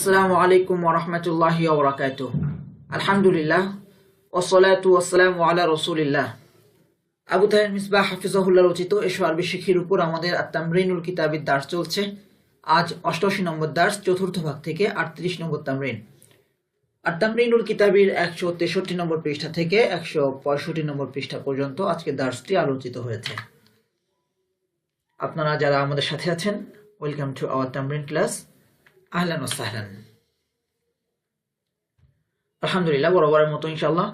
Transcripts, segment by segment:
আসসালামু আলাইকুম ওয়া রাহমাতুল্লাহি ওয়া বারাকাতুহু। আলহামদুলিল্লাহ ওয়াসসালাতু ওয়াসসালামু আলা রাসূলিল্লাহ। আবু তাহের মিসবাহ হাফিজাহুল্লাহ রচিত এসো আরবি শিখির উপর আমাদের আত-তামরিনুল কিতাবির দার্স চলছে। আজ 88 নম্বর দার্স, চতুর্থ ভাগ থেকে 38 নম্বর তামরিন। আত-তামরিনুল কিতাবির 163 নম্বর পৃষ্ঠা থেকে 165 নম্বর পৃষ্ঠা পর্যন্ত আজকে দার্সটি আলোচিত হয়েছে। আপনারা যারা আমাদের সাথে আছেন, ওয়েলকাম টু আওয়ার তামরিন ক্লাস। আহলান ওয়া সাহলান। আলহামদুলিল্লাহ, বরাবরের মতো ইনশাআল্লাহ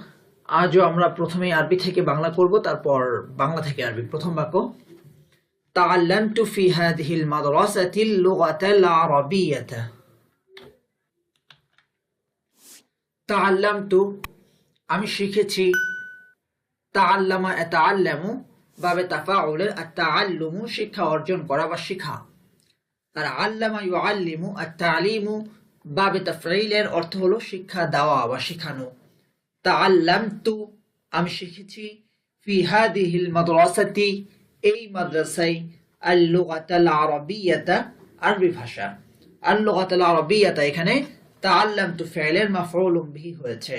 আজও আমরা প্রথমে আরবি থেকে বাংলা করব, তারপর বাংলা থেকে আরবি। প্রথম বাক্য, তাআল্লামতু ফি হাযিহিল মাদরাসাতিল লুগাতাল আরাবিয়্যাতা। তাআল্লামতু আমি শিখেছি, তাআল্লামা ইয়াতাআল্লামু বাবে তাফাউলের আত-তাআল্লুমু শিক্ষা অর্জন করা বা শিখা। আর আল্লামা ইউআল্লিমু আত-তা'লিমু বাবে তাফঈলের অর্থ হলো শিক্ষা দেওয়া বা শেখানো। তাআল্লামতু আমি শিখেছি, ফি হাযিহিল মাদরাসাতি এই মাদ্রাসায়, আল-লুগাতাল আরাবিয়্যাতা আরবি ভাষা। আল-লুগাতাল আরাবিয়্যাতা এখানে তাআল্লামতু ফি'লের মাফউলুম বিহি হয়েছে।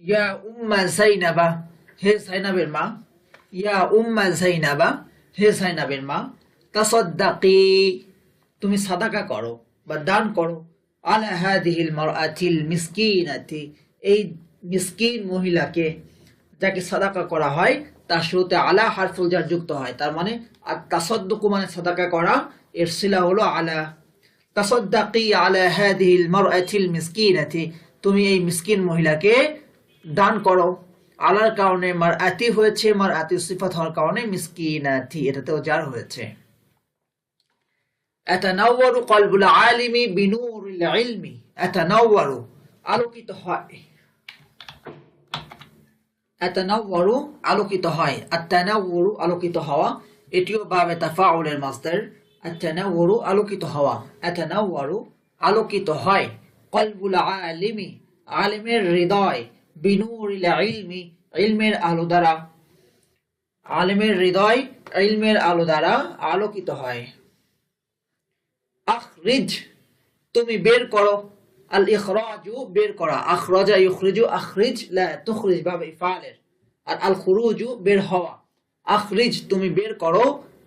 ইয়া উম্মা যায়নাবা হে যায়নাবের মা, ইয়া উম্মা যায়নাবা হে যায়নাবের মা, তাসাদ্দাকি তুমি সাদাকা করো বা দান করো, আলা হাযিহিল মারআতিল মিসকিনাতি এই মিসকিন মহিলাকে, যাকে সাদাকা করা হয় তার শুরুতে আলা হারফুল জার যুক্ত হয়। তার মানে আর তাসাদ্দুকু মানে সাদাকা করা, এর সিলা হলো আলা। তাসাদ্দাকি আলা হাযিহিল মারআতিল মিসকিনাতি তুমি এই মিসকিন মহিলাকে দান করো। আলার কারণে মারআতি হয়েছে, মারআতি সিফাত হওয়ার কারণে মিসকিনাতি এটাতেও জার হয়েছে। আতানাওয়ারু কলবুল আলিমি বিনূরিল ইলমি, আতানাওয়ারু আলোকিত হয়, আতানাওয়ারু আলোকিত হয়, আতানাওয়ারু আলোকিত হওয়া এটিও বাবে তাফাউলের মাসদার। আতানাওয়ারু আলোকিত হওয়া, আতানাওয়ারু আলোকিত হয়, কলবুল আলিমি আলিমের হৃদয়, বিনূরিল ইলমি ইলমের আলো দ্বারা, আলিমের হৃদয় ইলমের আলো দ্বারা আলোকিত হয়। আখরিজ তুমি বের করো, আল ইখরাজু বের করা, আখরাজা ইখরিজু, আখরিজ লা তুখরিজ বাবে ইফআলের, আর আল খুরুজু বের হওয়া। আখরিজ তুমি বের করো,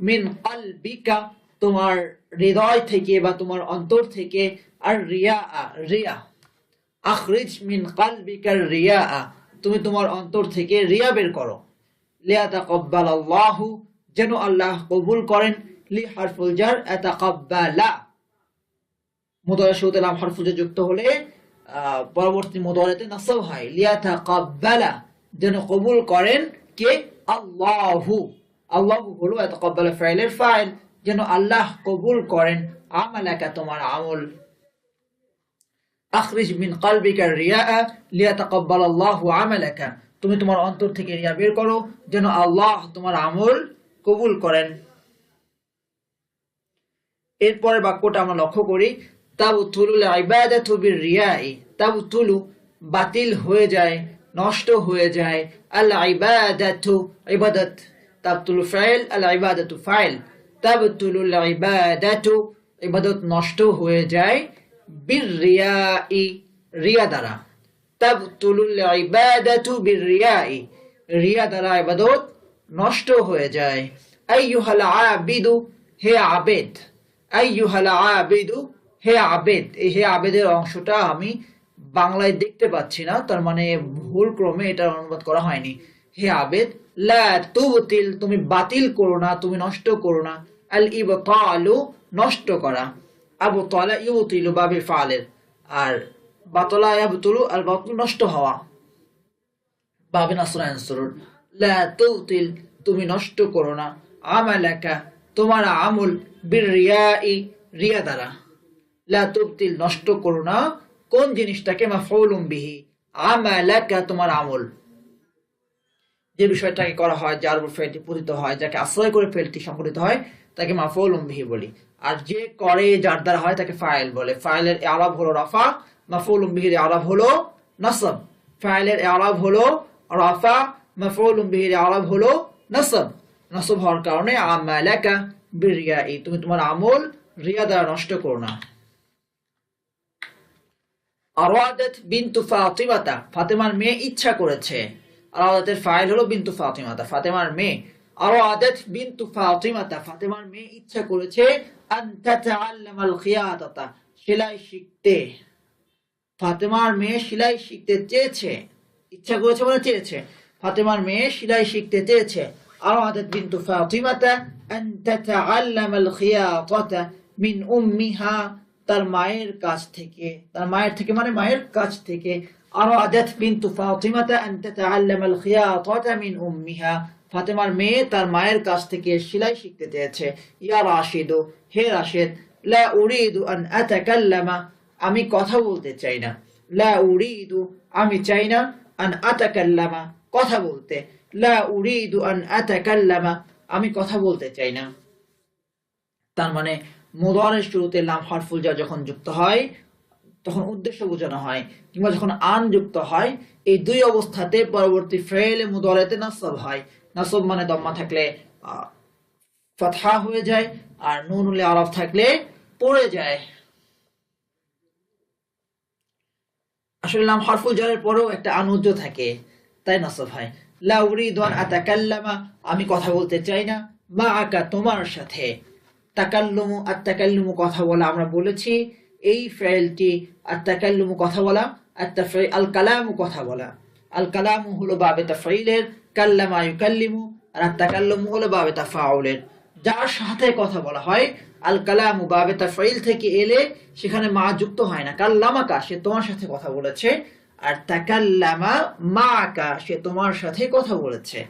মিন কলবিকা তোমার হৃদয় থেকে বা তোমার অন্তর থেকে, আর রিয়া রিয়া, আখরিজ মিন কলবিকা রিয়া তুমি তোমার অন্তর থেকে রিয়া বের করো। লিয়াতাকাব্বালাল্লাহু যেন আল্লাহ কবুল করেন, লি হারফুল জার আতাকাব্বালা মুদারে শুরুতে লাম হারফুল জার যুক্ত হলে পরবর্তী মুদারেতে নাসব হয়। লিয়াতাকাব্বালা যেন কবুল করেন কে, আল্লাহু। আল্লাহু হলো আতাকাব্বালা ফাইলের ফাইল, যেন আল্লাহ কবুল করেন আমালাকা তোমার আমল। আখরিজ মিন কলবিকা রিয়া লিয়াতাকাব্বালাল্লাহু আমালাকা তুমি তোমার অন্তর থেকে রিয়া বের করো, যেন আল্লাহ তোমার আমল কবুল করেন। এরপরের বাক্যটা আমরা লক্ষ্য করি, তাবতুলুল ইবাদাতু বিররিয়াই, তাবতুলু বাতিল হয়ে যায়, নষ্ট হয়ে যায়, আল ইবাদাতু ইবাদত, তাবতুলু ফাইল, আল ইবাদাতু ফাইল, তাবতুলুল ইবাদাতু ইবাদত নষ্ট হয়ে যায়, বিররিয়াই রিয়া দ্বারা, তাবতুলুল ইবাদাতু বিররিয়াই রিয়া দ্বারা ইবাদত নষ্ট হয়ে যায়। আইয়ুহাল আবিদু হে আবেদ, আইয়ুহাল আবিদু হে আবেদ, এই হে আবেদের অংশটা আমি বাংলায় দেখতে পাচ্ছি না, তার মানে ভুল ক্রমে এটা অনুবাদ করা হয়নি। হে আবেদ, লা তুবতিল তুমি বাতিল করো না, তুমি নষ্ট করো না, আল ইবতালু নষ্ট করা, আবু তালা ইউতিলু বাবে ফালের, আর বাতলা ইয়াবতুলু আল বাতলু নষ্ট হওয়া বাবে নাসরা আনসুরুর। লা তুবতিল তুমি নষ্ট করো না, আমালাকা তোমার আমল, বিররিয়াই রিয়া দ্বারা। লা তুবতিল নষ্ট করো না কোন জিনিসটাকে, মাফউলুম বিহি, আমালাকা তোমার আমল, যে বিষয়টাকে করা হয়, যার উপর ফেলটি পতিত হয়, যাকে আশ্রয় করে ফেলটি সংঘটিত হয় তাকে মাফউলুম বিহি বলি। আর যে করে যার দ্বারা হয় তাকে ফাইল বলে। ফাইলের ইআরাব হলো রাফা, মাফউলুম বিহির ইআরাব হলো নাসব। ফাইলের ইআরাব হলো রাফা, মাফউলুম বিহির ইআরাব হলো নাসব। নাসব হওয়ার কারণে আমালাকা বিররিয়াই তুমি তোমার আমল রিয়া দ্বারা নষ্ট করো না। আরাদাত বিনতু ফাতিমাতা, ফাতেমার মেয়ে ইচ্ছা করেছে। আরাদাতের ফাইল হলো বিনতু ফাতিমাতা, ফাতেমার মেয়ে। আরাদাত বিনতু ফাতিমাতা, ফাতেমার মেয়ে ইচ্ছা করেছে আন তাতাআল্লামাল খিয়াতাতা, সেলাই শিখতে। ফাতেমার মেয়ে সেলাই শিখতে চেয়েছে, ইচ্ছা করেছে মানে চেয়েছে। ফাতেমার মেয়ে সেলাই শিখতে চেয়েছে। আরাদাত বিনতু ফাতিমাতা আন তাতাআল্লামাল খিয়াতাতা মিন উম্মিহা, তার মায়ের কাছ থেকে, তার মায়ের থেকে মানে মায়ের কাছ থেকে। আরাদাত বিনতু ফাতিমাতা আন তাতাআল্লামাল খিয়াতাতা মিন উম্মিহা, ফাতেমার মেয়ে তার মায়ের কাছ থেকে সেলাই শিখতে চেয়েছে। ইয়া রাশিদু, হে রাশিদ, লা উরিদু আন আতাকাল্লামা, আমি কথা বলতে চাই না। লা উরিদু, আমি চাই না। আন আতাকাল্লামা, কথা বলতে। লা উরিদু আন আতাকাল্লামা, আমি কথা বলতে চাই না। তার মানে মুদারের শুরুতে লাম হারফুল জার যখন যুক্ত হয় তখন উদ্দেশ্য বোঝানো হয়, কিংবা যখন আন যুক্ত হয়, এই দুই অবস্থাতে পরবর্তী ফেলে মুদারেতে নাসব হয়। নাসব মানে দম্মা থাকলে ফাতহা হয়ে যায়, আর নুনুল আরাফ থাকলে পড়ে যায়। আসলে লাম হারফুল জারের পরেও একটা আনুজ্য থাকে, তাই নাসব হয়। লা উরিদু আন আতাকাল্লামা, আমি কথা বলতে চাই না। মাআকা, তোমার সাথে। তাকাল্লুমু, আত-তাকাল্লুমু কথা বলা, আমরা বলেছি এই ফেলটি আত-তাকাল্লুমু কথা বলা, আল কালামু কথা বলা। আল কালামু হলো বাবে তাফঈলের, কাল্লামা ইউকাল্লিমু, আর আত-তাকাল্লুমু হলো বাবে তাফাউলের। যার সাথে কথা বলা হয়, আল কালামু বাবে তাফঈল থেকে এলে সেখানে মা যুক্ত হয় না। কাল্লামাকা, সে তোমার সাথে কথা বলেছে। আর তাকাল্লামা মাআকা, সে তোমার সাথে কথা বলেছে।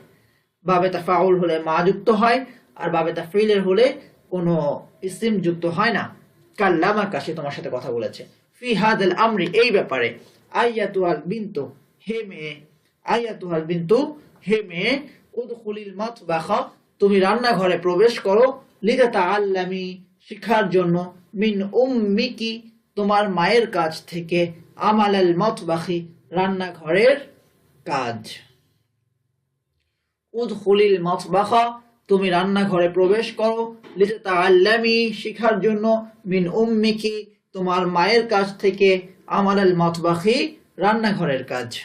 বাবে তাফাউল হলে মা যুক্ত হয়, আর বাবে তাফঈলের হলে কোনো ইসিম যুক্ত হয় না। কাল্লামাকা, সে তোমার সাথে কথা বলেছে। ফি হাদাল আমরি, এই ব্যাপারে। আইয়াতুহাল বিনতু, হে মেয়ে। আইয়াতুহাল বিনতু, হে মেয়ে। উদখুলিল মাতবাখা, তুমি রান্নাঘরে প্রবেশ করো। লিতাতাআল্লামি, শিক্ষার জন্য। মিন উম্মিকি, তোমার মায়ের কাছ থেকে। আমালাল মাতবাখি, রান্নাঘরের কাজ। উদখুলিল মাতবাখা, তুমি রান্নাঘরে প্রবেশ করো। লিতাতাআল্লামি, শিখার জন্য। মিন উম্মিকি, তোমার মায়ের কাছ থেকে। আমালাল মাতবাখি, রান্নাঘরের কাজ।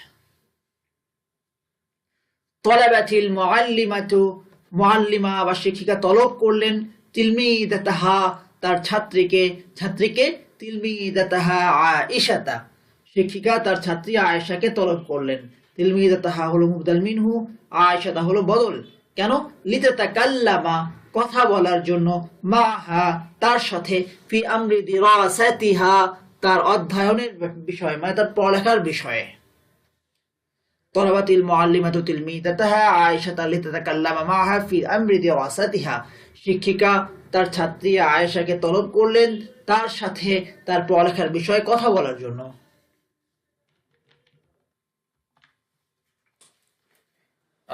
তলাবাতিল মুআল্লিমাতু, মুআল্লিমা বা শিক্ষিকা তলব করলেন। তিলমিদাতাহা, তার ছাত্রীকে। ছাত্রীকে তিলমিদাতাহা আয়েশাতা, শিক্ষিকা তার ছাত্রী আয়েশাকে তলব করলেন। তিলমিদাতাহা হলো মুবদাল মিনহু, আয়েশাতা হলো বদল। কেন? লিতাতাকাল্লামা, কথা বলার জন্য। মাহা, তার সাথে। ফি আমরি দিরাসাতিহা, তার অধ্যয়নের বিষয়, মানে তার পড়ালেখার বিষয়ে। তলাবাতিল মুআল্লিমাতু তিলমিদাতাহা আয়েশাতা লিতাতাকাল্লামা মাহা ফি আমরি দিরাসাতিহা, শিক্ষিকা তার ছাত্রী আয়েশাকে তলব করলেন তার সাথে তার পড়ালেখার বিষয়ে কথা বলার জন্য।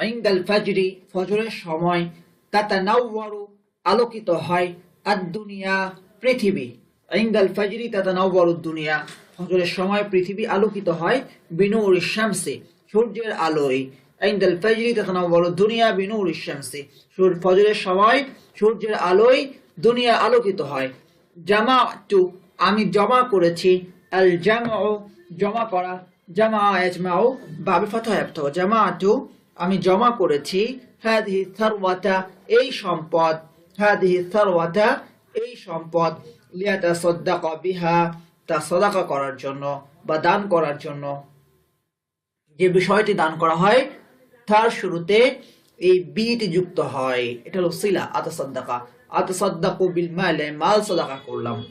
ইনদাল ফাজরি, ফজরের সময়। তাতানাওয়ারু, আলোকিত হয়। আদ-দুনিয়া, পৃথিবী। ইনদাল ফাজরি তাতানাওয়ারু দুনিয়া, ফজরের সময় পৃথিবী আলোকিত হয়। বিনূরিশ শামসি, সূর্যের আলোয়। ইনদাল ফাজরি তাতানাওয়ারু দুনিয়া বিনূরিশ শামসি, ফজরের সময় সূর্যের আলোয় দুনিয়া আলোকিত হয়। জামাতু, আমি জমা করেছি। আল জামউ, জমা করা। জামা ইয়াজমাউ, বাবে ফাতহা ইয়াফতাহু। জামাতু, আমি জমা করেছি। হাদিহি সারওয়াতা, এই সম্পদ। হাদিহি সারওয়াতা, এই সম্পদ। লিয়াতাসাদ্দাকা বিহা, তা সাদাকা করার জন্য বা দান করার জন্য। যে বিষয়টি দান করা হয় তার শুরুতে এই বিটি যুক্ত হয়, এটা হলো সিলা। আতাসাদ্দাকা, আতাসাদ্দাকু বিল মালে, মাল সাদাকা করলাম।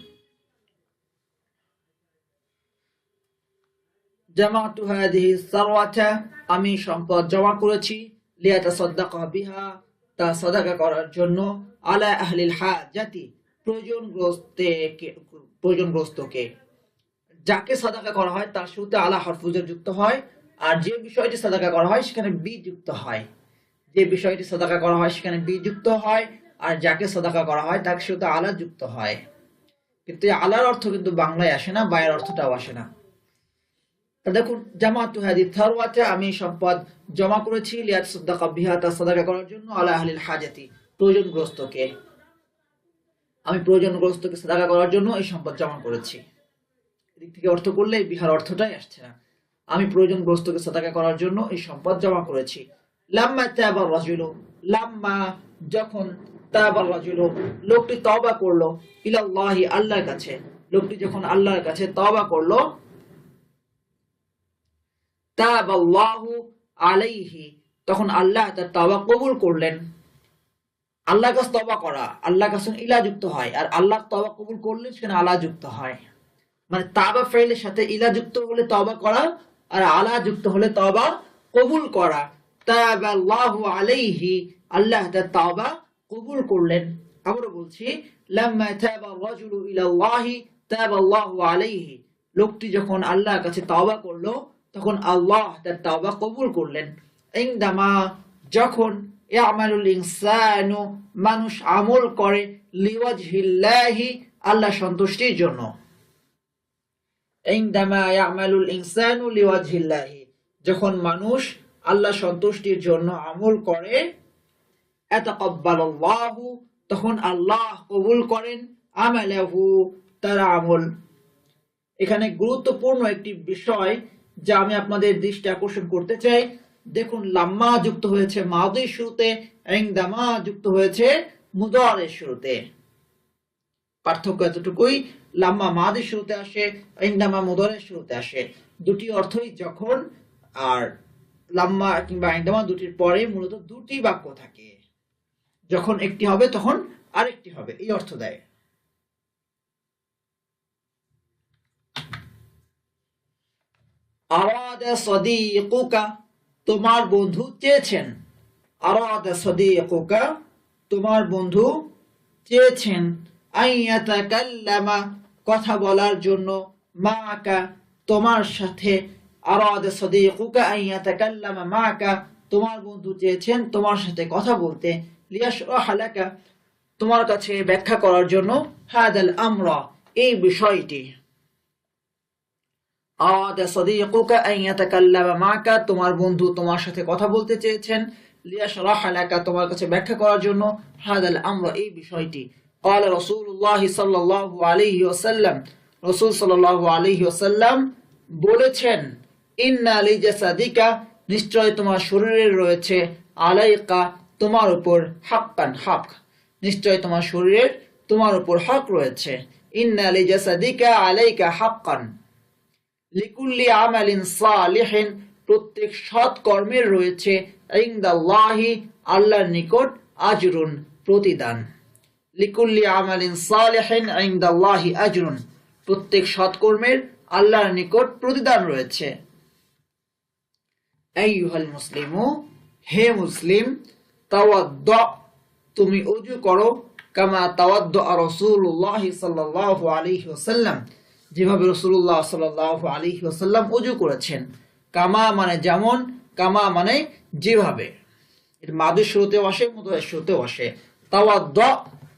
জামাতু হাদিহি সারওয়াতা, আমি সম্পদ জমা করেছি। লিয়াতাসাদ্দাকা বিহা, তা সাদাকা করার জন্য। আলা আহলিল হাজাতি, প্রয়োজনগ্রস্তকে। যাকে সাদাকা করা হয় তার শুরুতে আলা হরফুজের যুক্ত হয়, আর যে বিষয়টি সাদাকা করা হয় সেখানে বি যুক্ত হয়। যে বিষয়টি সাদাকা করা হয় সেখানে বি যুক্ত হয়, আর যাকে সাদাকা করা হয় তাকে শুরুতে আলা যুক্ত হয়। কিন্তু আলার অর্থ কিন্তু বাংলায় আসে না, বায়ের অর্থটাও আসে না। দেখুন, জামাতু হাদিহি সারওয়াতা, আমি সম্পদ জমা করেছি। লিয়াতাসাদ্দাকা বিহা, তা সাদাকা করার জন্য। আলা আহলিল হাজাতি, প্রয়োজনগ্রস্তকে। আমি প্রয়োজনগ্রস্তকে সাদাকা করার জন্য এই সম্পদ জমা করেছি। এদিক থেকে অর্থ করলে বিহার অর্থটাই আসছে না। আমি প্রয়োজনগ্রস্তকে সাদাকা করার জন্য এই সম্পদ জমা করেছি। লাম্মা তাবার রাজুলু, লাম্মা যখন, তাবার রাজুলু লোকটি তওবা করলো, ইলাল্লাহি আল্লাহর কাছে, লোকটি যখন আল্লাহর কাছে তওবা করলো, তাবাল্লাহু আলাইহি তখন আল্লাহ তার তওবা কবুল করলেন। আল্লাহর কাছে তওবা করা, আল্লাহর কাছে ইলা যুক্ত হয়, আর আল্লাহ তওবা কবুল করলে সেখানে আলা যুক্ত হয়। মানে তাবা ফেলের সাথে ইলা যুক্ত হলে তওবা করা, আর আলা যুক্ত হলে তওবা কবুল করা। তাবাল্লাহু আলাইহি আল্লাহ তার তওবা কবুল করলেন। আবারও বলছি, লাম্মা তাবা রাজুলু ইলাল্লাহি তাবাল্লাহু আলাইহি লোকটি যখন আল্লাহর কাছে তওবা করলো তখন আল্লাহ তার তওবা কবুল করলেন। ইনদামা যখন, ইয়ামালুল ইনসানু মানুষ আমল করে, লিওয়াজহিল্লাহি আল্লাহ সন্তুষ্টির জন্য। ইনদামা ইয়ামালুল ইনসানু লিওয়াজহিল্লাহি যখন মানুষ আল্লাহ সন্তুষ্টির জন্য আমল করে, আতাকাব্বালাল্লাহু তখন আল্লাহ কবুল করেন, আমালাহু তার আমল। এখানে গুরুত্বপূর্ণ একটি বিষয় যা আমি আপনাদের দৃষ্টি আকর্ষণ করতে চাই। দেখুন, লাম্মা যুক্ত হয়েছে মাদির শুরুতে, ইনদামা যুক্ত হয়েছে মুদারের শুরুতে। পার্থক্য এতটুকুই, লাম্মা মাদির শুরুতে আসে, ইনদামা মুদারের শুরুতে আসে। দুটি অর্থই যখন, আর লাম্মা কিংবা ইনদামা দুটির পরে মূলত দুটি বাক্য থাকে, যখন একটি হবে তখন আরেকটি হবে, এই অর্থ দেয়। আরাদা সাদিকুকা তোমার বন্ধু চেয়েছেন, আরাদা সাদিকুকা তোমার বন্ধু চেয়েছেন, আইয়াতাকাল্লামা কথা বলার জন্য, মাকা তোমার সাথে, আরাদা সাদিকুকা আইয়াতাকাল্লামা মাকা তোমার বন্ধু চেয়েছেন তোমার সাথে কথা বলতে, লিয়াশরাহা লাকা তোমার কাছে ব্যাখ্যা করার জন্য, হাদাল আমরা এই বিষয়টি। আরাদা সাদিকুকা আইয়াতাকাল্লামা মাকা তোমার বন্ধু তোমার সাথে কথা বলতে চেয়েছেন, লিয়াশরাহা লাকা তোমার কাছে ব্যাখ্যা করার জন্য, হাদাল আমরা এই বিষয়টি। قال رسول الله صلى الله عليه وسلم রাসূল সাল্লাল্লাহু আলাইহি ওয়াসাল্লাম বলেছেন, ইন্না লিজাসাদিকা নিশ্চয় তোমার শরীরে রয়েছে, আলাইকা তোমার উপর, হাক্কান হক নিশ্চয় তোমার শরীরের তোমার উপর হক রয়েছে, ইন্না লিজাসাদিকা আলাইকা হাক্কান, লিকুল্লি আমালিন সালিহিন প্রত্যেক সৎ কর্মের রয়েছে, ইনদাল্লাহি আল্লাহর নিকট, আজরুন প্রতিদান, লিকুল্লি আমালিন সালিহিন ইনদাল্লাহি আজরুন প্রত্যেক সৎকর্মের আল্লাহর নিকট প্রতিদান রয়েছে। আইয়ুহাল মুসলিমু হে মুসলিম, তাওয়াদ্দা তুমি ওযু করো, কামা তাওয়াদ্দা রাসূলুল্লাহ সাল্লাল্লাহু আলাইহি ওয়াসাল্লাম যেভাবে রাসূলুল্লাহ সাল্লাল্লাহু আলাইহি ওয়াসাল্লাম ওযু করেছেন। কামা মানে যেমন, কামা মানে যেভাবে, এর মাদির শুরুতেও আসে, মুদারের শুরুতেও আসে। তাওয়াদ্দা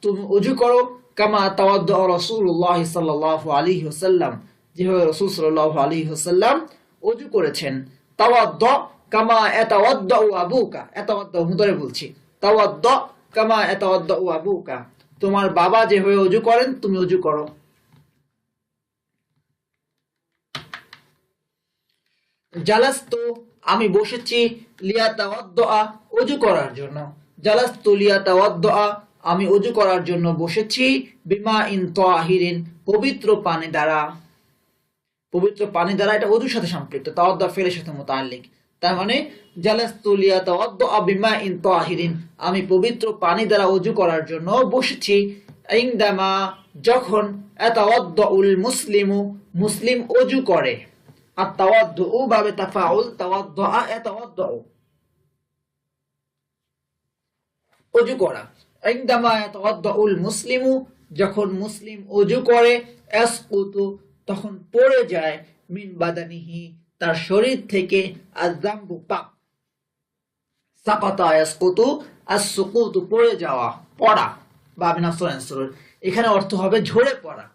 তুমি ওযু করো, কামা তাওয়াদ্দা রাসূলুল্লাহ সাল্লাল্লাহু আলাইহি ওয়াসাল্লাম যেভাবে রাসূল সাল্লাল্লাহু আলাইহি ওয়াসাল্লাম ওযু করেছেন। তাওয়াদ্দা কামা ইয়াতাওয়াদ্দাউ আবুকা, ইয়াতাওয়াদ্দা মুদারে বলছি, তাওয়াদ্দা কামা ইয়াতাওয়াদ্দাউ আবুকা তোমার বাবা যেভাবে ওযু করেন তুমি ওযু করো। জালাস্তু আমি বসেছি, লিয়াতাওয়াদ্দা ওযু করার জন্য, জালাস্তু লিয়াতাওয়াদ্দা আমি ওযু করার জন্য বসেছি, বিমা ইন তাহিরিন পবিত্র পানি দ্বারা, পবিত্র পানি দ্বারা এটা ওযুর সাথে সম্পৃক্ত, তাওয়াদ্দা ফেলের সাথে মুতাআল্লিক। তার মানে জালাস্তু লিয়াতাওয়াদ্দা বিমা ইন তাহিরিন আমি পবিত্র পানি দ্বারা ওযু করার জন্য বসেছি, ইনদামা যখন, আতাওয়াদ্দাউল মুসলিমু মুসলিম ওযু করে, আর তাওয়াদ্দু বাবে তাফাউল, তাওয়াদ্দা ইয়াতাওয়াদ্দাউ ওযু করা, ইনদামা ইয়াতাওয়াদ্দাউল মুসলিমু যখন মুসলিম ওযু করে, ইয়াসকুতু তখন পড়ে যায়, মিন বাদানিহি তার শরীর থেকে, আয-যামবু পাপ, সাকাতা ইয়াসকুতু আস-সুকুতু পড়ে যাওয়া, পড়া বা বিনাসর, এখানে অর্থ হবে ঝরে পড়া।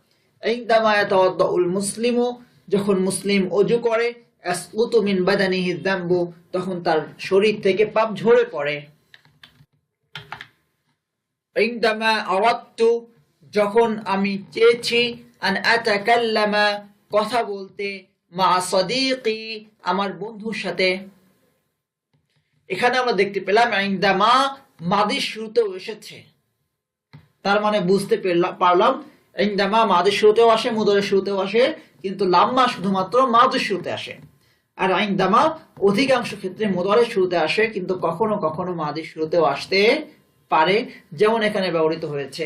ইনদামা ইয়াতাওয়াদ্দাউল মুসলিমু যখন মুসলিম ওযু করে, ইয়াসকুতু মিন বাদানিহি আয-যামবু তখন তার শরীর থেকে পাপ ঝরে পড়ে। ইনদামা আরাদতু যখন আমি চেয়েছি, আন আতাকাল্লামা কথা বলতে, মা সাদিকি আমার বন্ধুর সাথে। এখানে আমরা দেখতে পেলাম ইনদামা মাদির শুরুতেও এসেছে, তার মানে বুঝতে পারলাম ইনদামা মাদির শুরুতেও আসে, মুদরের শুরুতেও আসে, কিন্তু লাম্মা শুধুমাত্র মাদির শুরুতে আসে। আর ইনদামা অধিকাংশ ক্ষেত্রে মুদরের শুরুতে আসে, কিন্তু কখনো কখনো মাদির শুরুতেও আসতে পারে, যেমন এখানে ব্যবহৃত হয়েছে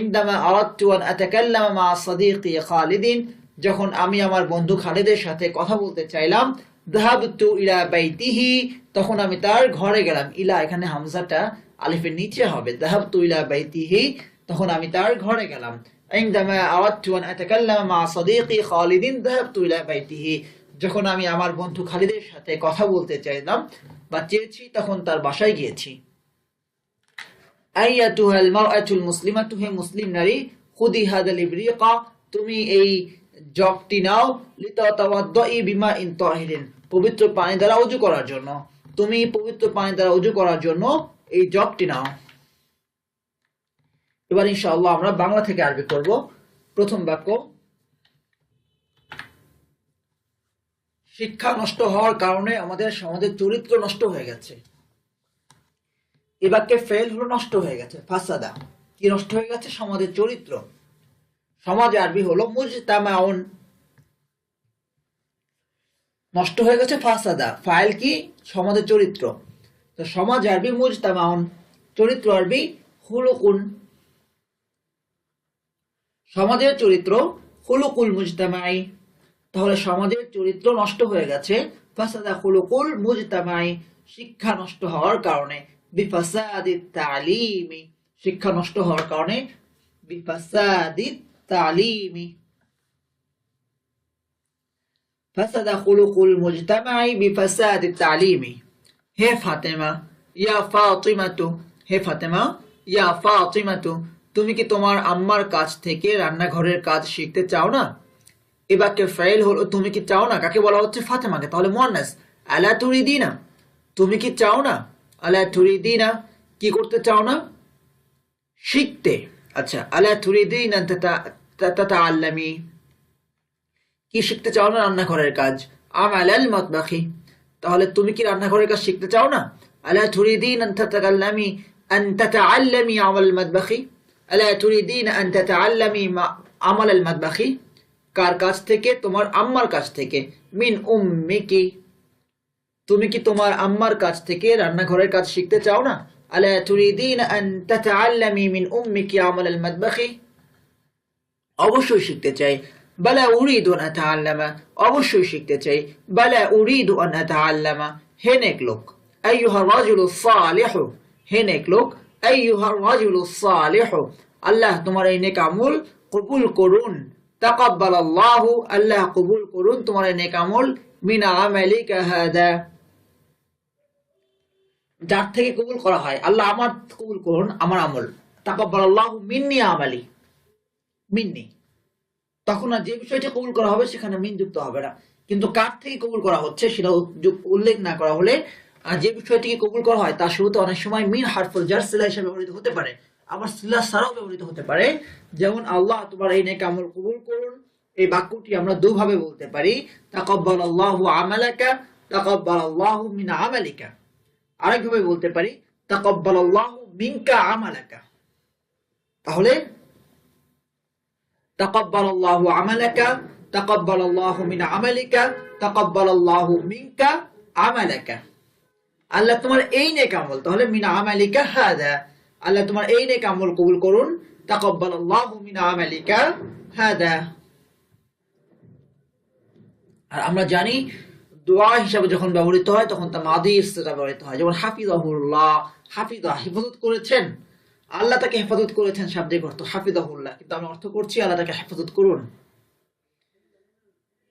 ইনদামা আরাদতু আন আতাকাল্লামা মা সাদিকি খালিদিন, যখন আমি আমার বন্ধু খালিদের সাথে কথা বলতে চাইলাম, যাহাবতু ইলা বাইতিহি, তখন আমি তার ঘরে গেলাম। ইলা এখানে হামজাটা আলিফের নিচে হবে, যাহাবতু ইলা বাইতিহি, তখন আমি তার ঘরে গেলাম। ইনদামা আরাদতু আন আতাকাল্লামা মা সাদিকি খালিদিন যাহাবতু ইলা বাইতিহি, যখন আমি আমার বন্ধু খালিদের সাথে কথা বলতে চাইলাম বা চেয়েছি, তখন তার বাসায় গিয়েছি। আইয়াতুহাল মারআতুল মুসলিমাতু, হে মুসলিম নারী, খুদি হাদাল ইবরিকা, তুমি এই জগটি নাও, লিতাতাওয়াদ্দাই বিমাইন তাহিরিন, পবিত্র পানি দ্বারা ওযু করার জন্য। তুমি পবিত্র পানি দ্বারা ওযু করার জন্য এই জগটি নাও। এবার ইনশাআল্লাহ আমরা বাংলা থেকে আরবি করব। প্রথম বাক্য, শিক্ষা নষ্ট হওয়ার কারণে আমাদের সমাজের চরিত্র নষ্ট হয়ে গেছে। এ বাক্যে ফেল হলো নষ্ট হয়ে গেছে, ফাসাদা। কি নষ্ট হয়ে গেছে? সমাজের চরিত্র। সমাজ আরবি হলো মুজতামাউন। নষ্ট হয়ে গেছে ফাসাদা, ফাইল কি? সমাজের চরিত্র। তো সমাজ আরবি মুজতামাউন, চরিত্র আরবি খুলুকুন। সমাজের চরিত্র খুলুকুল মুজতামাই, তাহলে সমাজের চরিত্র নষ্ট হয়ে গেছে, ফাসাদা খুলুকুল মুজতামাই, শিক্ষা নষ্ট হওয়ার কারণে, বিফাসাদিত তালিমি, শিক্ষা নষ্ট হওয়ার কারণে, বিফাসাদিত তালিমি, ফাসাদা খুলুকুল মুজতামাই বিফাসাদিত তালিমি। হে ফাতেমা, ইয়া ফাতিমাতু, হে ফাতেমা, ইয়া ফাতিমাতু, তুমি কি তোমার আম্মার কাছ থেকে রান্নাঘরের কাজ শিখতে চাও না? এ বাক্যের ফাইল হলো তুমি কি চাও না। কাকে বলা হচ্ছে? ফাতেমাকে। তাহলে মুয়ান্নাস, আলা তুরিদিনা, তুমি কি চাও না? আলা তুরিদিনা, কি করতে চাও না? শিখতে। আচ্ছা, আলা তুরিদিনা তাতাআল্লামি, কি শিখতে চাও না? রান্নাঘরের কাজ। আমালাল মাতবাখি, তাহলে তুমি কি রান্নাঘরের কাজ শিখতে চাও না? আলা তুরিদিনা তাতাআল্লামি আন তাতাআল্লামি আমাল মাতবাখি, আলা তুরিদিনা আন তাতাআল্লামি আমাল মাতবাখি, কার কাছ থেকে? তোমার আম্মার কাছ থেকে। মিন উম্মিকি, তুমি কি তোমার আম্মার কাছ থেকে রান্নাঘরের কাজ শিখতে চাও না? আলা তুরিদিনা আন তাতাআল্লামি মিন উম্মিকি আমাল মাতবাখি, অবশ্যই শিখতে চাই। বালা উরিদু আন আতাআল্লামা, অবশ্যই শিখতে চাই। বালা উরিদু আন আতাআল্লামা, হে নেক লোক। আইয়ুহার রাজুলুস সালিহু, হে নেক লোক। আইয়ুহার রাজুলুস সালিহু, আল্লাহ তোমার এই নেক আমল কবুল করুন। তাকাব্বালাল্লাহু, আল্লাহ কবুল করুন তোমার এই নেক আমল। মিন আমালিকা হাদা, যার থেকে কবুল করা হয়, আল্লাহ আমার কবুল করুন আমার আমল। তাকাব্বালাল্লাহু মিন্নি আমালি, মিন্নি, তখন আর যে বিষয়টা কবুল করা হবে সেখানে মিন যুক্ত হবে না। কিন্তু কার থেকে কবুল করা হচ্ছে সেটা উল্লেখ না করা হলে, যে বিষয়টিকে কবুল করা হয় তার শুরুতে অনেক সময় মিন হারফুল জার সিলা হিসেবে ব্যবহৃত হতে পারে, আবার সিলা ছাড়াও ব্যবহৃত হতে পারে। যেমন আল্লাহ তোমার এই নেক আমল কবুল করুন, এই বাক্যটি আমরা দুভাবে বলতে পারি, তাকাব্বালাল্লাহু আমালাকা, তাকাব্বালাল্লাহু মিন আমালিকা। আরেকভাবে বলতে পারি, তাকাব্বালাল্লাহু মিনকা আমালাকা। তাহলে তাকাব্বালাল্লাহু আমালাকা, তাকাব্বালাল্লাহু মিন আমালিকা, তাকাব্বালাল্লাহু মিনকা আমালাকা। আল্লাহ তোমার এই নেক আমল, তাহলে মিন আমালিকা হাদা, আল্লাহ তোমার এই নেক আমল কবুল করুন। তাকাব্বালাল্লাহু মিন আমালিকা হাদা। আর আমরা জানি দোয়া হিসাবে যখন ব্যবহৃত হয় তখন তা মাদি ইস্তেতা ব্যবহৃত হয়। যেমন হাফিজাহুল্লাহ, হাফিজা, হেফাজত করেছেন, আল্লাহ তাকে হেফাজত করেছেন শাব্দিক অর্থ হাফিজাহুল্লাহ, কিন্তু আমরা অর্থ করছি আল্লাহ তাকে হেফাজত করুন।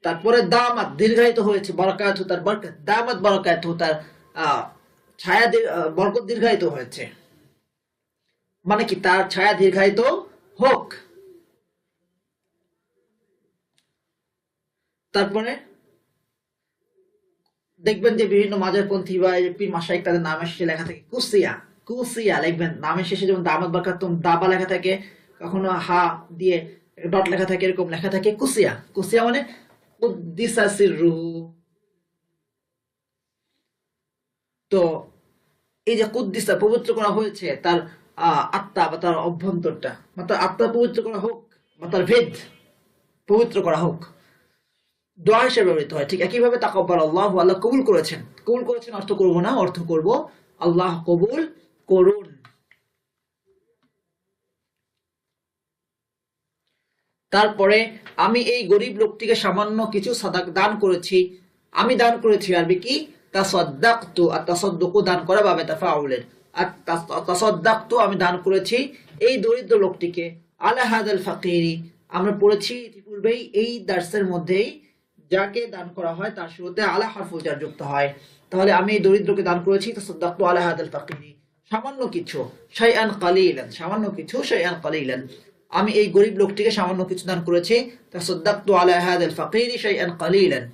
তারপরে দামাত, দীর্ঘায়িত হয়েছে, বারাকাতহু, তার বরকত, দামাত বারাকাতহু, তার ছায়া বরকত দীর্ঘায়িত হয়েছে, মানে কি তার ছায়া দীর্ঘায়িত হোক। তারপরে দেখবেন যে বিভিন্ন মাজারপন্থী বা পীর মাশাইখ তাদের নামের শেষে লেখা থাকে কুসিয়া, কুসিয়া লিখবেন নামের শেষে, যেমন দামাত বারাকাতুম দাবা লেখা থাকে, কখনো হা দিয়ে ডট লেখা থাকে, এরকম লেখা থাকে কুসিয়া। কুসিয়া মানে কুদ্দিসা সিররুহু। তো এই যে কুদ্দিসা পবিত্র করা হয়েছে, তার আত্মা বা তার অভ্যন্তরটা, বা তার আত্মা পবিত্র করা হোক, বা তার ভেদ পবিত্র করা হোক, দোয়া হিসেবে ব্যবহৃত হয়। ঠিক একইভাবে তাকাব্বাল আল্লাহ, আল্লাহ কবুল করেছেন। কবুল করেছেন অর্থ করব না, অর্থ করব আল্লাহ কবুল করুন। তারপরে আমি এই গরিব লোকটিকে সামান্য কিছু সাদাক দান করেছি। আমি দান করেছি আরবি কি তাসাদ্দাকতু। আর তাসাদ্দুকু দান করা বা তাফাউলের। আর তাসাদ্দাকতু আমি দান করেছি এই দরিদ্র লোকটিকে। আলা হাদাল ফাকিরি, আমরা পড়েছি ইতিপূর্বেই এই দার্সের মধ্যেই, যাকে দান করা হয় তার শুরুতে আলা হারফুল জার যুক্ত হয়। তাহলে আমি এই দরিদ্রকে দান করেছি, তাসাদ্দাকতু আলা হাদাল ফাকিরি, সামান্য কিছু, শাইআন কালিলান, সামান্য কিছু, শাইআন কালিলান, আমি এই গরিব লোকটিকে সামান্য কিছু দান করেছি। তাসাদ্দাকতু আলা হাদাল ফাকিরি শাইআন কালিলান।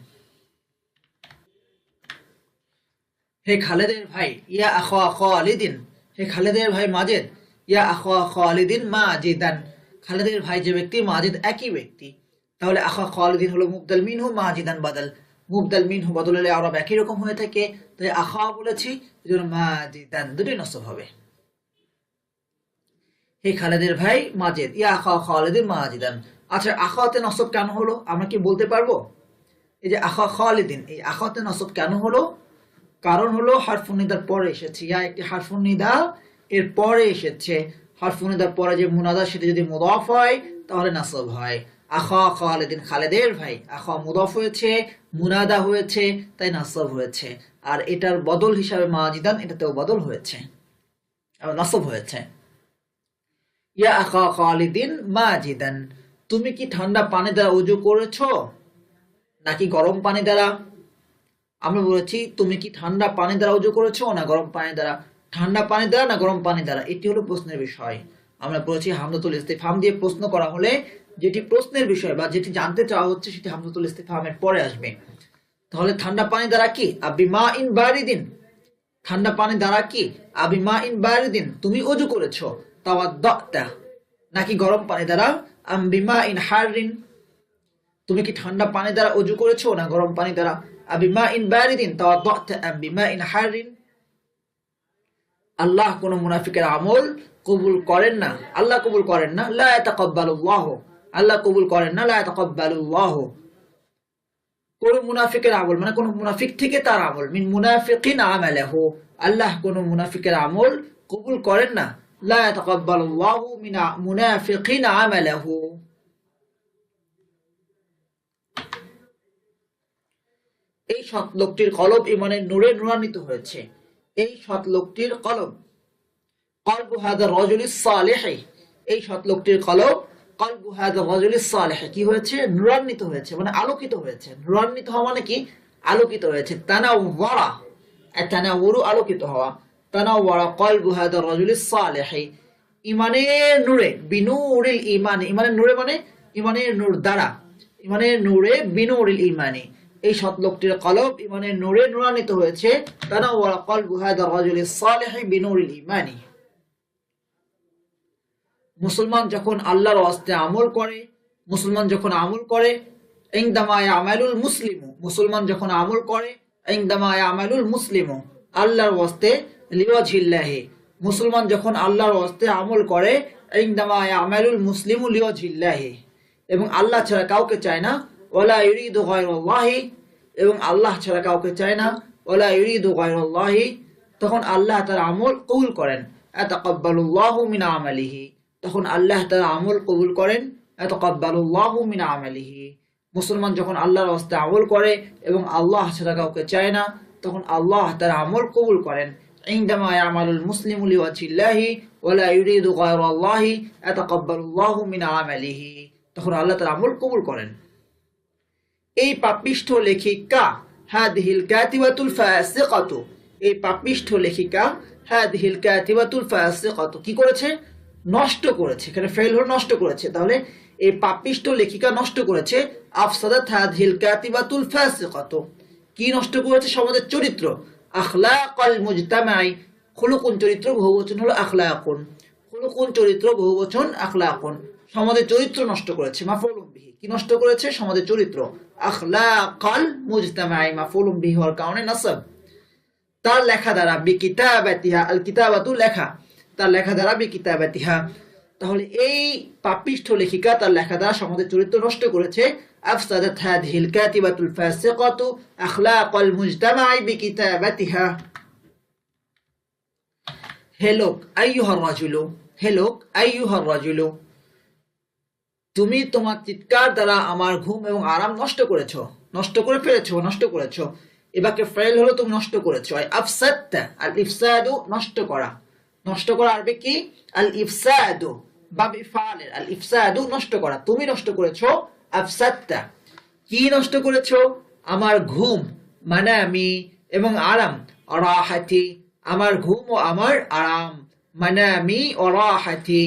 হে খালেদের ভাই, ইয়া আখা খালিদিন, হে খালেদের ভাই মাজেদ, ইয়া আখা খালিদিন মাজিদান, খালেদের ভাই যে ব্যক্তি, মাজিদ একই ব্যক্তি। তাহলে আখা খালিদিন হলো মুবদাল মিনহু, মাজিদান বাদাল। মুবদাল মিনহু বদলে আরব একই রকম হয়ে থাকে, তাই আখা বলেছি, এজন্য মাজিদান দুটোই নসব হবে। হে খালেদের ভাই মাজেদ, ইয়া আখা খালিদিন মাজিদান। আচ্ছা, আখাতে নসব কেন হলো আমরা কি বলতে পারবো? এই যে আখা খালিদিন, এই আখাতে নসব কেন হলো? কারণ হলো হারফুন নিদার পরে এসেছে। ইয়া একটি হারফুন নিদা, এর পরে এসেছে। হারফুন নিদার পরে যে মুনাদা, সেটা যদি মুদাফ হয় তাহলে নাসব হয়। আখা খালিদিন, খালেদের ভাই, আখা মুদাফ হয়েছে, মুনাদা হয়েছে, তাই নাসব হয়েছে। আর এটার বদল হিসাবে মাজিদান, এটাতেও বদল হয়েছে, নাসব হয়েছে। ইয়া আখা খালিদিন মাজিদান, তুমি কি ঠান্ডা পানি দ্বারা উযু করেছো নাকি গরম পানি দ্বারা? আমরা বলেছি তুমি কি ঠান্ডা পানি দ্বারা উযু করেছো না গরম পানি দ্বারা? ঠান্ডা পানি দ্বারা না গরম পানি দ্বারা, এটি হলো প্রশ্নের বিষয়। আমরা বলেছি হামজাতুল ইস্তিফহাম দিয়ে প্রশ্ন করা হলে যেটি প্রশ্নের বিষয় বা যেটি জানতে চাওয়া হচ্ছে সেটি হামজাতুল ইস্তিফহামের পরে আসবে। তাহলে ঠান্ডা পানি দ্বারা কি? আবিমা ইন বারিদিন, ঠান্ডা পানি দ্বারা কি? আবিমা ইন বারিদিন, তুমি উযু করেছো। তাওয়াদ্দাতা, নাকি গরম পানি দ্বারা? বিমা ইন হারিন, তুমি কি ঠান্ডা পানি দ্বারা উযু করেছো না গরম পানি দ্বারা? আবিমা ইন বারিদিন তাওয়াদ্দাতা বিমা ইন হারিন। আল্লাহ কোন মুনাফিকের আমল কবুল করেন না, আল্লাহ কবুল করেন না। লা ইয়াতাকাব্বালুল্লাহু, আল্লাহ কবুল করেন না। লা ইয়াতাকাব্বালুল্লাহু, কোন মুনাফিকের আমল মানে কোন মুনাফিক থেকে তার আমল। মিন মুনাফিকিন আমালাহু, আল্লাহ কোন মুনাফিকের আমল কবুল করেন না। লা ইয়াতাকাব্বালুল্লাহু মিন মুনাফিকিন আমালাহু। এই সৎ লোকটির কলব ইমানের নূরে নূরান্বিত হয়েছে। এই সৎ লোকটির কলব, কলবু হাদার রাজুলিস সালেহ, এই সৎ লোকটির কলব কলবু হাদার রাজুলিস সালেহ কি হয়েছে? নূরান্বিত হয়েছে, মানে আলোকিত হয়েছে। নূরান্বিত হওয়া মানে কি? আলোকিত হয়েছে। তানাওয়ারা, তানাওয়ারু আলোকিত হওয়া। তানাওয়ারা কলবু হাদার রাজুলিস সালেহ, ইমানের নূরে, বিনুরিল ঈমান, ইমানের নূরে মানে ইমানের নূর দ্বারা, ইমানের নূরে, বিনুরিল ঈমানি, এই সৎ লোকটির কলব ইমানের নূরে নূরান্বিত হয়েছে। তানাওয়ারা কলবু হাদার রাজুলিস সালেহ বিনুরিল ঈমানি। মুসলমান যখন আল্লাহর ওয়াস্তে আমল করে, মুসলমান যখন আমল করে, ইনদামা ইয়ামালুল মুসলিমু, মুসলমান যখন আমল করে, ইনদামা ইয়ামালুল মুসলিমু আল্লাহর ওয়াস্তে লিওয়াজহিল্লাহি, মুসলমান যখন আল্লাহর ওয়াস্তে আমল করে, ইনদামা ইয়ামালুল মুসলিমু লিওয়াজহিল্লাহি, এবং আল্লাহ ছাড়া কাউকে চায় না। ওয়ালা ইউরিদু গায়রাল্লাহি, এবং আল্লাহ ছাড়া কাউকে চায় না। ওয়ালা ইউরিদু গায়রাল্লাহি, তখন আল্লাহ তার আমল কবুল করেন। আতাকাব্বালুল্লাহু মিন আমালিহি, তখন আল্লাহ তার আমল কবুল করেন। আতাকাব্বালুল্লাহু মিন আমালিহি, মুসলমান যখন আল্লাহর ওয়াস্তে আমল করে এবং আল্লাহ ছাড়া কাউকে চায় না, তখন আল্লাহ তার আমল কবুল করেন। ইনদামা ইয়ামালুল মুসলিমু লিওয়াজহিল্লাহি ওয়ালা ইউরিদু গায়রাল্লাহি আতাকাব্বালুল্লাহু মিন আমালিহি, তখন আল্লাহ তার আমল কবুল করেন। এই পাপিষ্ঠ লেখিকা হাদিহিল কাতিবাতুল ফাসিকাতু, এই পাপিষ্ঠ লেখিকা হাদিহিল কাতিবাতুল ফাসিকাতু কি করেছে? নষ্ট করেছে। এখানে ফেল হলো নষ্ট করেছে। তাহলে এই পাপিষ্ঠ লেখিকা নষ্ট করেছে। আফসাদাত হাদিহিল কাতিবাতুল ফাসিকাতু, কি নষ্ট করেছে? সমাজের চরিত্র। আখলাকাল মুজতামাই, খুলুকুন চরিত্র বহুবচন হলো আখলাকুন, খুলুকুন চরিত্র বহুবচন আখলাকুন, সমাজের চরিত্র নষ্ট করেছে। মাফউলুন বিহি। কি নষ্ট করেছে? সমাজের চরিত্র। আখলাকাল মুজতামাই মাফউলুম বিহি হওয়ার কারণে নাসব। তার লেখা দ্বারা, বিকিতাবাতিহা, আল কিতাবাতু লেখা, তার লেখা দ্বারা, বিকিতাবাতিহা। তাহলে এই পাপিষ্ঠ লেখিকা তার লেখা দ্বারা সমাজের চরিত্র নষ্ট করেছে। আফসাদাত হাদিহিল কাতিবাতুল ফাসিকাতু আখলাকাল মুজতামাই বিকিতাবাতিহা। হে লোক, আইয়ুহার রাজুলু, হে লোক, আইয়ুহার রাজুলু, তুমি তোমার চিৎকার দ্বারা আমার ঘুম এবং আরাম নষ্ট করেছো, নষ্ট করে ফেলেছো, নষ্ট করেছো। এবারে ফেল হলো তুমি নষ্ট করেছো। আফসাদতা, আল ইফসাদু নষ্ট করা, নষ্ট করা আরবি কি? আল ইফসাদু, বাবি ফালের আল ইফসাদু নষ্ট করা। তুমি নষ্ট করেছো। আফসাদতা, কি নষ্ট করেছো? আমার ঘুম, মানামি এবং আরাম, রাহাতি, আমার ঘুম ও আমার আরাম, মানামি ও রাহাতি,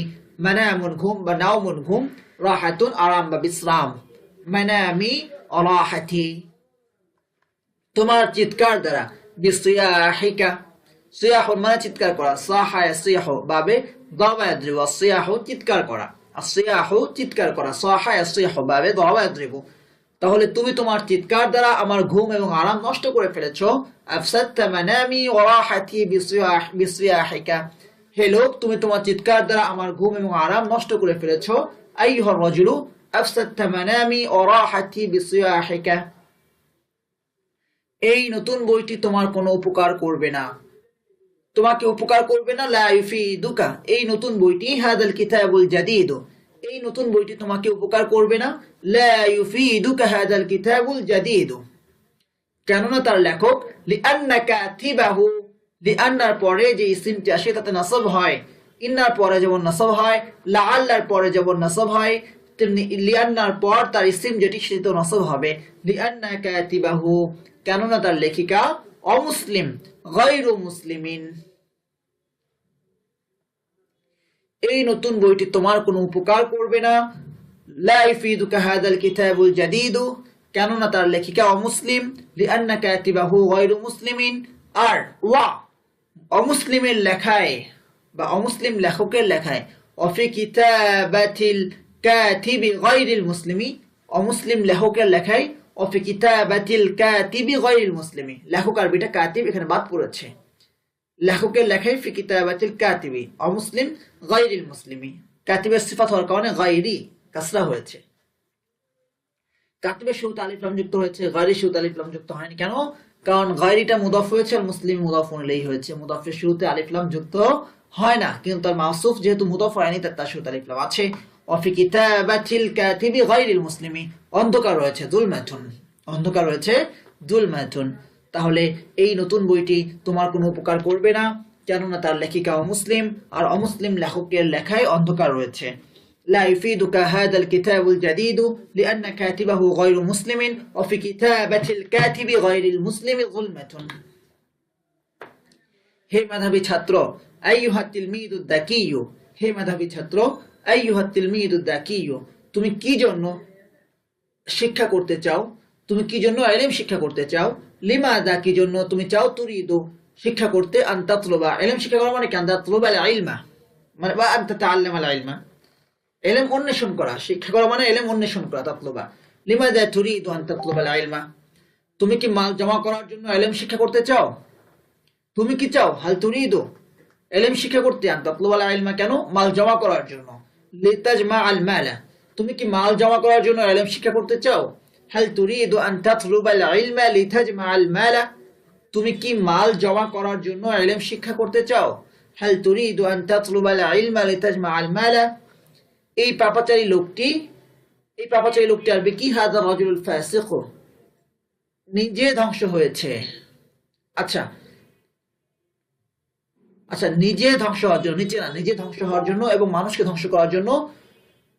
মানামুন ঘুম বা নাওমুন ঘুম, রাহাতুন আরাম বা বিশ্রাম, মানামি ও রাহাতি। তোমার চিৎকার দ্বারা, বিসিয়াহিকা, সিয়াহুন মানে চিৎকার করা, সাহা ইয়াসিহু বাবে দাবা ইয়াদরিবু, সিয়াহু চিৎকার করা, আসিয়াহু চিৎকার করা, সাহা ইয়াসিহু বাবে দাবা ইয়াদরিবু। তাহলে তুমি তোমার চিৎকার দ্বারা আমার ঘুম এবং আরাম নষ্ট করে ফেলেছো। আফসাদতা মানামি ওয়া রাহাতি বিসিয়াহিকা, হে লোক, তুমি তোমার চিৎকার দ্বারা আমার ঘুম এবং আরাম নষ্ট করে ফেলেছো। আইয়ুহার রাজুলু আফসাদতা মানামি ওয়া রাহাতি বিসিয়াহিকা। এই নতুন বইটি তোমার কোনো উপকার করবে না, তোমাকে উপকার করবে না। লা ইউফিদুকা, এই নতুন বইটি, হাদাল কিতাবুল জাদীদ, এই নতুন বইটি তোমাকে উপকার করবে না। লা ইউফিদুকা হাদাল কিতাবুল জাদীদ, কেননা তার লেখক, লিআন্না কাতিবাহু, লিআন্নার পরে যে ইসিমটি আসে তাতে নাসব হয়, ইন্নার পরে যেমন নাসব হয়, লাআল্লার পরে যেমন নাসব হয়, তেমনি লিআন্নার পর তার ইসিম যেটি সেটা নাসব হবে। লিআন্না কাতিবাহু, কেননা তার লেখিকা অমুসলিম, গায়রু মুসলিমিন। এই নতুন বইটি তোমার কোনো উপকার করবে না। লা ইউফিদুকা হাদাল কিতাবুল জাদীদু, কেননা তার লেখিকা অমুসলিম। লিআন্না কাতিবাহু গায়রু মুসলিমিন, আর ওয়া অমুসলিমের লেখায় বা অমুসলিম লেখকের লেখায়, অফি কিতাবাতিল কাতিবি গায়রিল মুসলিমি, অমুসলিম লেখকের লেখায়, অফি কিতাবাতিল কাতিবি গায়রিল মুসলিমি, লেখক আরবিটা কাতিব এখানে বাদ পড়েছে, লেখকের লেখায় ফি কিতাবাতিল কাতিবি, অমুসলিম গায়রিল মুসলিমি, কাতিবের সিফাত হওয়ার কারণে গায়রি কাসরা হয়েছে। কাতিবের শুরুতে আলিফ লাম যুক্ত হয়েছে, গায়রির শুরুতে আলিফ লাম যুক্ত হয়নি। কেন? কারণ গায়রিটা মুদাফ হয়েছে আর মুসলিম মুদাফুন ইলাইহি হয়েছে, মুদাফের শুরুতে আলিফ লাম যুক্ত হয় না, কিন্তু তার মাউসুফ যেহেতু মুদাফ হয়নি তার শুরুতে আলিফ লাম আছে। অফি কিতাবাতিল কাতিবি গায়রিল মুসলিমি, অন্ধকার রয়েছে, যুলমাতুন, অন্ধকার রয়েছে, যুলমাতুন। তাহলে এই নতুন বইটি তোমার কোনো উপকার করবে না, কেননা তার লেখিকা অমুসলিম আর অমুসলিম লেখকের লেখায় অন্ধকার রয়েছে। لا يفيدك هذا الكتاب الجديد لأن كاتبه غير مسلم وفي كتابة الكاتب غير المسلم ظلمة। হে মেধাবী ছাত্র, আইয়ুহাত তিলমিদু দাকিয়ু, হে মেধাবী ছাত্র, আইয়ুহাত তিলমিদু দাকিয়ু, তুমি কি জন্য শিক্ষা করতে চাও, তুমি কি জন্য ইলম শিক্ষা করতে চাও। লিমাযা, কি জন্য তুমি চাও, তুরিদু শিক্ষা করতে, আন তাতলুবা, ইলম শিক্ষা করা মানে কি, আন তাতলুবা আল ইলমা মানে বা আন তাতাআল্লাম আল ইলমা, ইলম অন্বেষণ করা, শিক্ষা করা মানে ইলম অন্বেষণ করা, তাতলুবা। লিমাযা তুরিদু আন তাতলুবা আল ইলমা, তুমি কি মাল জমা করার জন্য ইলম শিক্ষা করতে চাও, তুমি কি চাও, হাল তুরিদু ইলম শিক্ষা করতে, আন তাতলুবা আল ইলমা কেন, মাল জমা করার জন্য। লিতাজমা আল মালা, তুমি কি মাল জমা করার জন্য ইলম শিক্ষা করতে চাও। হাল তুরিদু আন তাতলুবা আল ইলমা লিতাজমা আল মালা, তুমি কি মাল জমা করার জন্য ইলম শিক্ষা করতে চাও। হাল তুরিদু আন তাতলুবা আল ইলমা লিতাজমা আল মালা। এই পাপাচারী লোকটি, এই পাপাচারী লোকটি আরবি কি, হাযা রাজুলুল ফাসিক, নিজে ধ্বংস হয়েছে। আচ্ছা আচ্ছা, নিজে ধ্বংস হওয়ার জন্য, নিচে না, নিজে ধ্বংস হওয়ার জন্য এবং মানুষকে ধ্বংস করার জন্য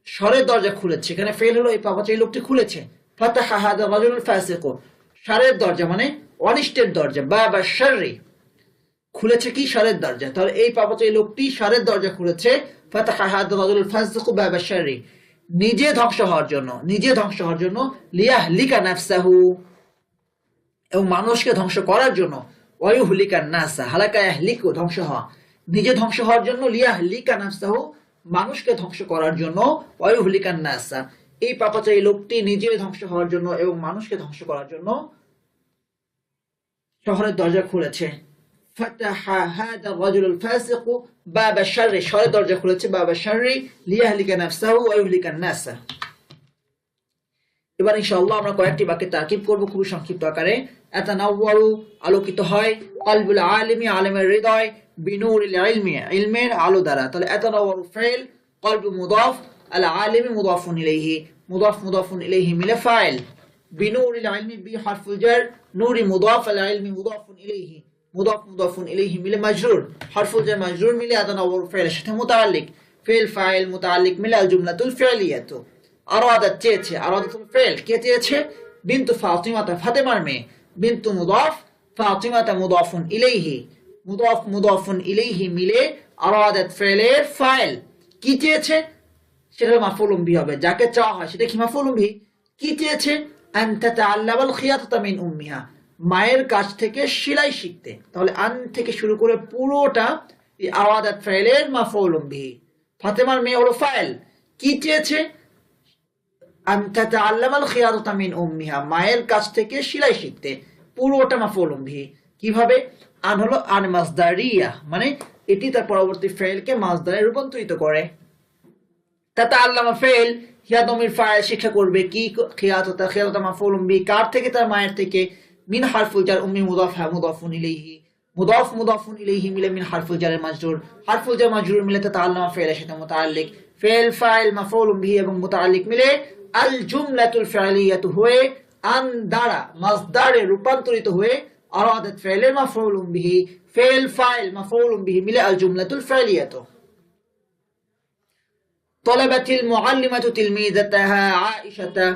শরের দরজা খুলেছে। এখানে ফেল হলো, এই পাপাচারী লোকটি খুলেছে। ফাতাহা হাযা রাজুলুল ফাসিক, শরের দরজা মানে অনিষ্টের দরজা, বাবা শাররি, খুলেছে কি, শরের দরজা। তাহলে এই পাপাচারী লোকটি শরের দরজা খুলেছে। ফাতাহা হাযা রাজুলুল ফাসিক বাবা শাররি, নিজে ধ্বংস হওয়ার জন্য, নিজে ধ্বংস হওয়ার জন্য। লিয়াহলিকা নাফসাহু, এবং মানুষকে ধ্বংস করার জন্য। ওয়ায়ুহলিকা নাসা, হালাকা ইয়াহলিকু ধ্বংস হওয়া, নিজে ধ্বংস হওয়ার জন্য। লিয়াহলিকা নাফসাহু, মানুষকে ধ্বংস করার জন্য। ওয়ায়ুহলিকা নাসা, এই পাপাচারী লোকটি নিজে ধ্বংস হওয়ার জন্য এবং মানুষকে ধ্বংস করার জন্য শহরের দরজা খুলেছে। ফাতাহা হাদা রাজুলুল ফাসিকু বাবা শাররি, শহরের দরজা খুলেছে বাবা শাররি, লিয়াহলিকা নাফসাহু ওয়া ইহলিকান নাস। এবার ইনশাআল্লাহ আমরা কয়েকটি বাক্যে তারকিব করব খুবই সংক্ষিপ্ত আকারে। আতানাওয়ারু, আলোকিত হয়, কলবুল আলিমি, আলেমের হৃদয়, বিনুরিল ইলমি, ইলমের আলো দ্বারা। তাহলে আতানাওয়ারু ফাইল, কলবু মুদাফ, আল আলিমি মুদাফুন ইলাইহি, মুদাফ মুদাফুন ইলাইহি মিলে ফাইল। বিনুরিল ইলমি বি হারফুল জার, নূরি মুদাফ, আল ইলমি মুদাফুন ইলাইহি, মুদাফ মুদাফুন ইলাইহি মিলে মাজরুর, হারফুল জার মাজরুর মিলে আতানাওয়ারু ফাইলের সাথে মুতাআল্লিক, ফিল ফাইল মুতাআল্লিক মিলে আল জুমলাতুল ফি'লিয়াতু। আরাদাত চেয়েছে, আরাদাতুল ফাইল, কে চেয়েছে? বিনতু ফাতিমাতা, ফাতেমার মেয়ে, বিনতু মুদাফ, ফাতিমাতা মুদাফুন ইলাইহি, মুদাফ মুদাফুন ইলাইহি মিলে আরাদাত ফাইলের ফাইল। কি চেয়েছে? সেটা মাফউলুম বিহি হবে, যাকে চাওয়া হয় সেটা কি মাফউলুম বিহি। কি চেয়েছে? আন তাতাআল্লামাল খিয়াতাতা মিন উম্মিহা, মায়ের কাছ থেকে সেলাই শিখতে। তাহলে আন থেকে শুরু করে পুরোটা এই আরাদাত ফাইলের মাফউলুম বিহি। ফাতেমার মেয়ে হলো ফাইল। কি চেয়েছে? আন তাতাআল্লামাল খিয়াতাতা মিন উম্মিহা, মায়ের কাছ থেকে সেলাই শিখতে, পুরোটা মাফউলুম বিহি। কিভাবে? আন হলো আন মাসদারিয়া, মানে এটি তার পরবর্তী ফাইলকে মাসদারে রূপান্তরিত করে। তাতাআল্লামা ফাইল, হিয়া দমির ফাইল, শিক্ষা করবে। কি? খিয়াতাতা, খিয়াতাতা মাফউলুম বিহি, কার থেকে? তার মায়ের থেকে। মিন হারফুল জার, উম্মি মুদাফ, হা মুদাফুন ইলাইহি, মুদাফ মুদাফুন ইলাইহি মিলে মিন হারফুল জারের মাজরুর, হারফুল জার মাজরুর মিলে তাতাআল্লামা ফাইলের সাথে মুতাআল্লিক, ফাইল ফাইল মাফউলুম বিহি এবং মুতাআল্লিক মিলে আল জুমলাতুল ফি'লিয়াতু হয়ে আন দ্বারা মাসদারে রূপান্তরিত হয়ে আরাদাত ফাইলের মাফউলুম বিহি, ফাইল ফাইল মাফউলুম বিহি মিলে আল জুমলাতুল ফি'লিয়াতু। তলাবাতিল মুআল্লিমাতু তিলমিযাতাহা আয়েশাতা,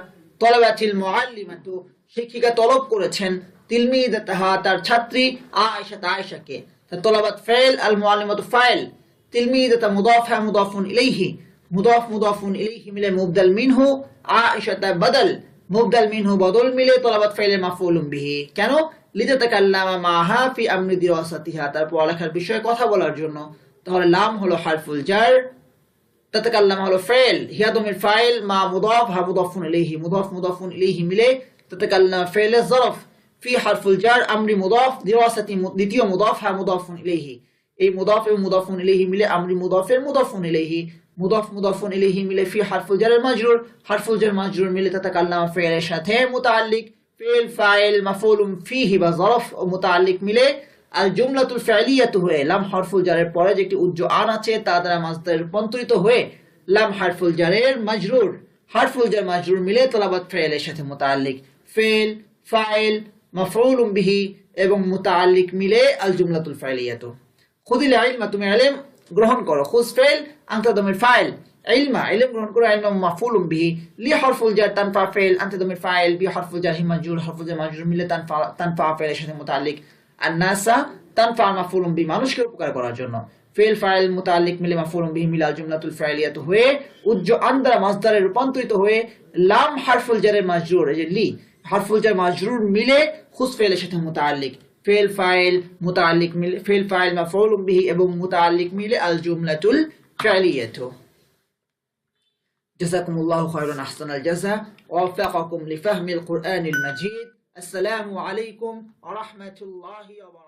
তলাবাতিল মুআল্লিমাতু, শিক্ষিকা তলব করেছেন, তিলমিযাতাহা, তার ছাত্রী, আয়েশাতা, আয়েশাকে। তলাবাত ফাইল, আল মুআল্লিমাতু ফাইল, তিলমিযাতা মুদাফ, হা মুদাফুন ইলাইহি, মুদাফ মুদাফুন ইলাইহি মিলে মুবদাল মিনহু, আয়েশাতা বদল, মুবদাল মিনহু বদল মিলে তলাবাত ফাইলের মাফউলুম বিহি। কেন? লিতাতাকাল্লামা মাহা ফি আমরি দিরাসাতিহা, তার পড়ালেখার বিষয়ে কথা বলার জন্য। তাহলে লাম হলো হারফুল জার, তাতাকাল্লামা হলো ফাইল, হিয়া দমির ফাইল, মা মুদাফ, হা মুদাফুন ইলাইহি, মুদাফ মুদাফুন ইলাইহি মিলে তাতাকাল্লামা ফাইলের যরফ, ফি হারফুল জার, আমরি মুদাফ, দিরাসাতি দ্বিতীয় মুদাফ, হা মুদাফুন ইলাইহি। এই মুদাফ এবং মুদাফুন ইলাইহি মিলে আমরি মুদাফের মুদাফুন ইলাইহি, মুদাফ মুদাফুন ইলাইহি মিলে ফি হারফুল জারের মাজরুর, হারফুল জার মাজরুর মিলে তাতাকাল্লামা ফাইলের সাথে মুতাআল্লিক, ফাইল ফাইল মাফউলুম ফিহি বা যরফ ও মুতাআল্লিক মিলে আল জুমলাতুল ফি'লিয়াতু হয়ে লাম হারফুল জারের পরে যে একটি উজ্জ আন আছে তা দ্বারা মাসদারে রূপান্তরিত হয়ে লাম হারফুল জারের মাজরুর, হারফুল জার মাজরুর মিলে তলাবাত ফাইলের সাথে মুতাআল্লিক, ফাইল ফাইল মাফউলুম বিহি এবং মুতাআল্লিক মিলে আল জুমলাতুল ফি'লিয়াতু। খুদিল ইলমা, তুমি ইলম গ্রহণ করো। খুজ ফাইল, আনতা দমির ফাইল, ইলমা, ইলম গ্রহণ করো, ইলমা মাফউলুম বিহি, লি হারফুল জার, তানফা ফাইল, আনতা দমির ফাইল, বি হারফুল জার, হি মাজরুর, হারফুল জার মাজরুর মিলে তানফা ফাইলের সাথে মুতাআল্লিক, আন-নাসা, তানফা মাফউলুম বিহি, মানুষকে উপকার করার জন্য। ফাইল ফাইল মুতাআল্লিক মিলে মাফউলুম বিহি মিলে আল জুমলাতুল ফি'লিয়াতু হয়ে উজ্জ আন দ্বারা মাসদারে রূপান্তরিত হয়ে লাম হারফুল জারের মাজরুর, এই যে লি হারফুল জার মাজরুর মিলে খুজ ফাইলের সাথে মুতাআল্লিক, ফাইল ফাইল মুতাআল্লিক মিলে ফাইল ফাইল মাফউলুম বিহি এবং মুতাআল্লিক মিলে আল জুমলাতুল ফি'লিয়াতু। জাযাকুমুল্লাহু খায়রান, আহসানাল জাযা, ওয়া ওয়াফাকাকুম লিফাহমিল কুরআনিল মাজিদ। আসসালামু আলাইকুম ওয়া রাহমাতুল্লাহি ওয়া বারাকাতুহু।